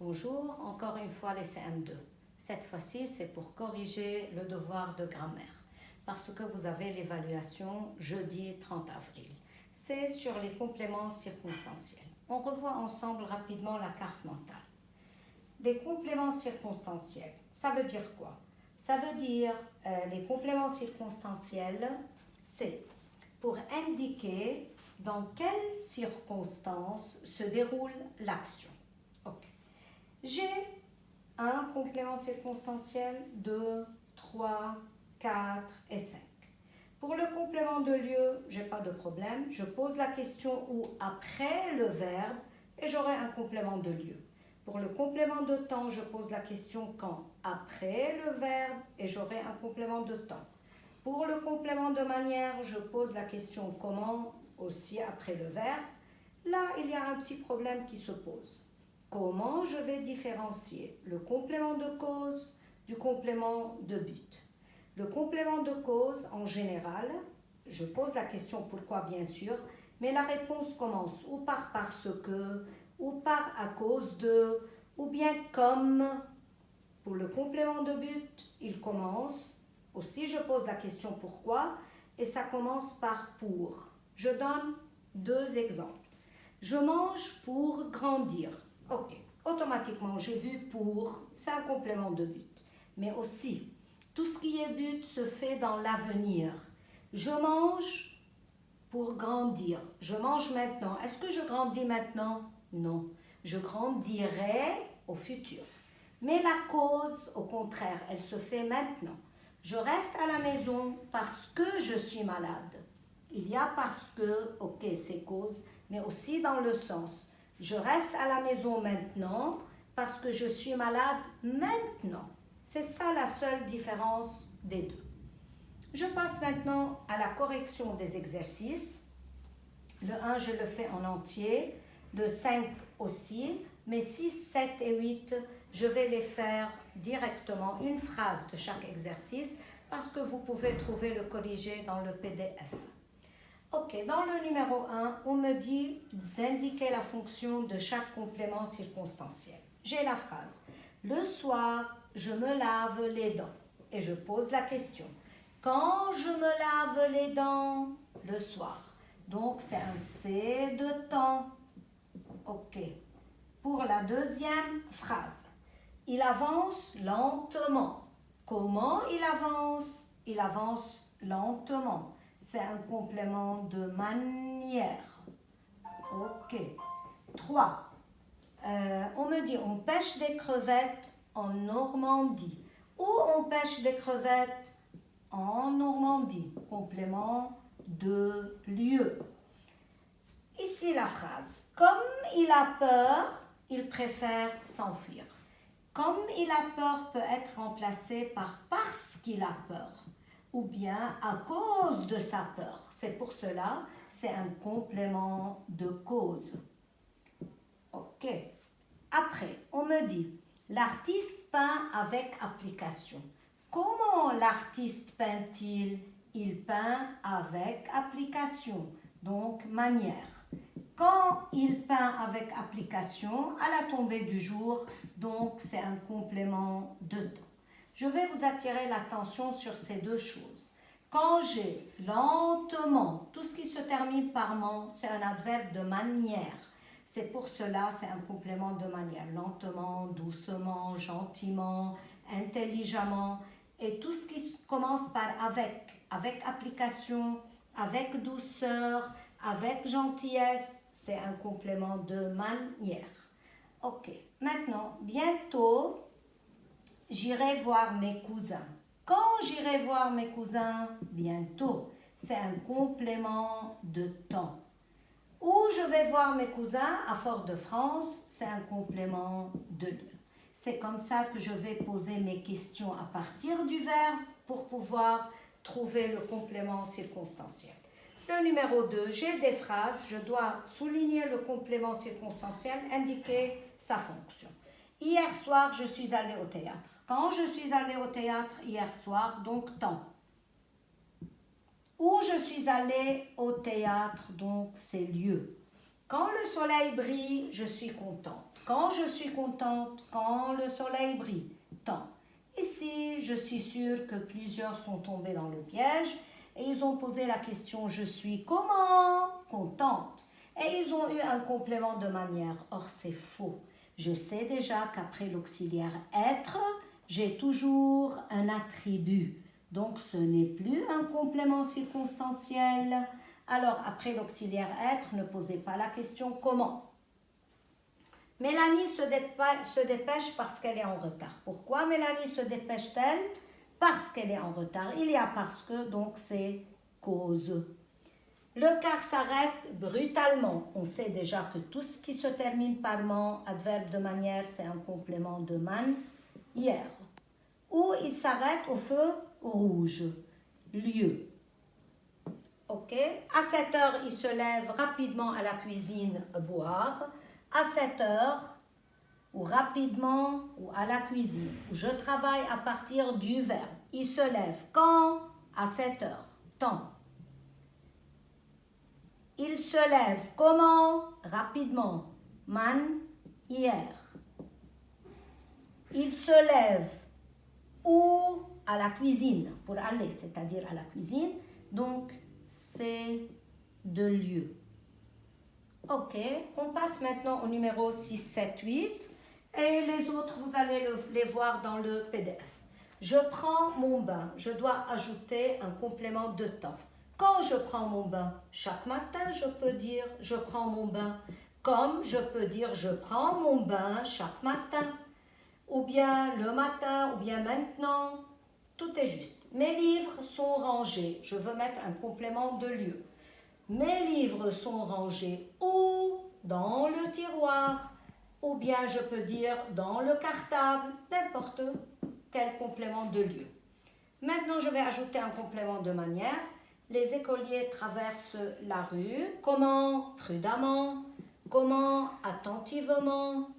Bonjour, encore une fois les CM2. Cette fois-ci, c'est pour corriger le devoir de grammaire, parce que vous avez l'évaluation jeudi 30 avril. C'est sur les compléments circonstanciels. On revoit ensemble rapidement la carte mentale. Les compléments circonstanciels, ça veut dire quoi? Ça veut dire, les compléments circonstanciels, c'est pour indiquer dans quelles circonstances se déroule l'action. Ok. J'ai un complément circonstanciel, 2, 3, 4 et 5. Pour le complément de lieu, je n'ai pas de problème. Je pose la question ou après le verbe et j'aurai un complément de lieu. Pour le complément de temps, je pose la question quand après le verbe et j'aurai un complément de temps. Pour le complément de manière, je pose la question comment aussi après le verbe. Là, il y a un petit problème qui se pose. Comment je vais différencier le complément de cause du complément de but? Le complément de cause, en général, je pose la question pourquoi bien sûr, mais la réponse commence ou par parce que, ou par à cause de, ou bien comme. Pour le complément de but, il commence, aussi je pose la question pourquoi, et ça commence par pour. Je donne deux exemples. Je mange pour grandir. Ok, automatiquement j'ai vu pour, c'est un complément de but. Mais aussi, tout ce qui est but se fait dans l'avenir. Je mange pour grandir. Je mange maintenant. Est-ce que je grandis maintenant? Non. Je grandirai au futur. Mais la cause, au contraire, elle se fait maintenant. Je reste à la maison parce que je suis malade. Il y a parce que, ok, c'est cause, mais aussi dans le sens. Je reste à la maison maintenant parce que je suis malade maintenant. C'est ça la seule différence des deux. Je passe maintenant à la correction des exercices. Le 1, je le fais en entier. Le 5 aussi. Mais 6, 7 et 8, je vais les faire directement, une phrase de chaque exercice, parce que vous pouvez trouver le corrigé dans le PDF. Ok, dans le numéro 1, on me dit d'indiquer la fonction de chaque complément circonstanciel. J'ai la phrase « Le soir, je me lave les dents » et je pose la question « Quand je me lave les dents ?» Le soir. Donc, c'est un C de temps. Ok. Pour la deuxième phrase, « Il avance lentement ». Comment il avance? Il avance lentement. C'est un complément de manière. Ok. 3. On me dit on pêche des crevettes en Normandie. Où on pêche des crevettes? En Normandie. Complément de lieu. Ici la phrase. Comme il a peur, il préfère s'enfuir. Comme il a peur peut être remplacé par parce qu'il a peur ou bien à cause de sa peur. C'est pour cela, c'est un complément de cause. Ok. Après, on me dit, l'artiste peint avec application. Comment l'artiste peint-il? Il peint avec application, donc manière. Quand il peint avec application, à la tombée du jour, donc c'est un complément de temps. Je vais vous attirer l'attention sur ces deux choses. Quand j'ai lentement, tout ce qui se termine par ment, c'est un adverbe de manière. C'est pour cela, c'est un complément de manière. Lentement, doucement, gentiment, intelligemment. Et tout ce qui commence par avec application, avec douceur, avec gentillesse, c'est un complément de manière. Ok, maintenant, bientôt, j'irai voir mes cousins. Quand j'irai voir mes cousins? Bientôt. C'est un complément de temps. Où je vais voir mes cousins? À Fort-de-France, c'est un complément de lieu. C'est comme ça que je vais poser mes questions à partir du verbe pour pouvoir trouver le complément circonstanciel. Le numéro 2, j'ai des phrases, je dois souligner le complément circonstanciel, indiquer sa fonction. Hier soir, je suis allée au théâtre. Quand je suis allée au théâtre hier soir, donc temps. Où je suis allée au théâtre, donc c'est lieu. Quand le soleil brille, je suis content. Quand je suis contente, quand le soleil brille, tant. Ici, je suis sûre que plusieurs sont tombés dans le piège et ils ont posé la question « Je suis comment ?» Contente. Et ils ont eu un complément de manière. Or, c'est faux. Je sais déjà qu'après l'auxiliaire être, j'ai toujours un attribut. Donc, ce n'est plus un complément circonstanciel. Alors, après l'auxiliaire être, ne posez pas la question « Comment ?» Mélanie se dépêche parce qu'elle est en retard. Pourquoi Mélanie se dépêche-t-elle? Parce qu'elle est en retard. Il y a parce que, donc c'est cause. Le car s'arrête brutalement. On sait déjà que tout ce qui se termine par man, adverbe de manière, c'est un complément de man, hier. Ou il s'arrête au feu rouge, lieu. Ok. À 7 heures, il se lève rapidement à la cuisine boire. À 7 heures, ou rapidement, ou à la cuisine. Je travaille à partir du verbe. Il se lève quand? À 7 heures. Temps. Il se lève comment? Rapidement. Man, hier. Il se lève où? À la cuisine. Pour aller, c'est-à-dire à la cuisine. Donc, c'est de lieu. Ok, on passe maintenant au numéro 6, 7, 8. Et les autres, vous allez les voir dans le PDF. Je prends mon bain. Je dois ajouter un complément de temps. Quand je prends mon bain, chaque matin, je peux dire je prends mon bain. Comme je peux dire je prends mon bain chaque matin. Ou bien le matin, ou bien maintenant. Tout est juste. Mes livres sont rangés. Je veux mettre un complément de lieu. Mes livres sont rangés où? Dans le tiroir. Ou bien je peux dire dans le cartable. N'importe quel complément de lieu. Maintenant, je vais ajouter un complément de manière. Les écoliers traversent la rue. Comment? Prudemment. Comment? Attentivement.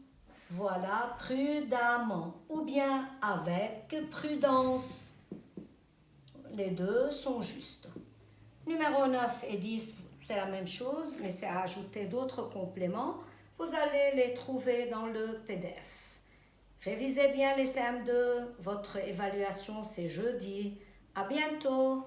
Voilà, prudemment. Ou bien avec prudence. Les deux sont justes. Numéro 9 et 10, c'est la même chose, mais c'est à ajouter d'autres compléments. Vous allez les trouver dans le PDF. Révisez bien les CM2. Votre évaluation, c'est jeudi. À bientôt.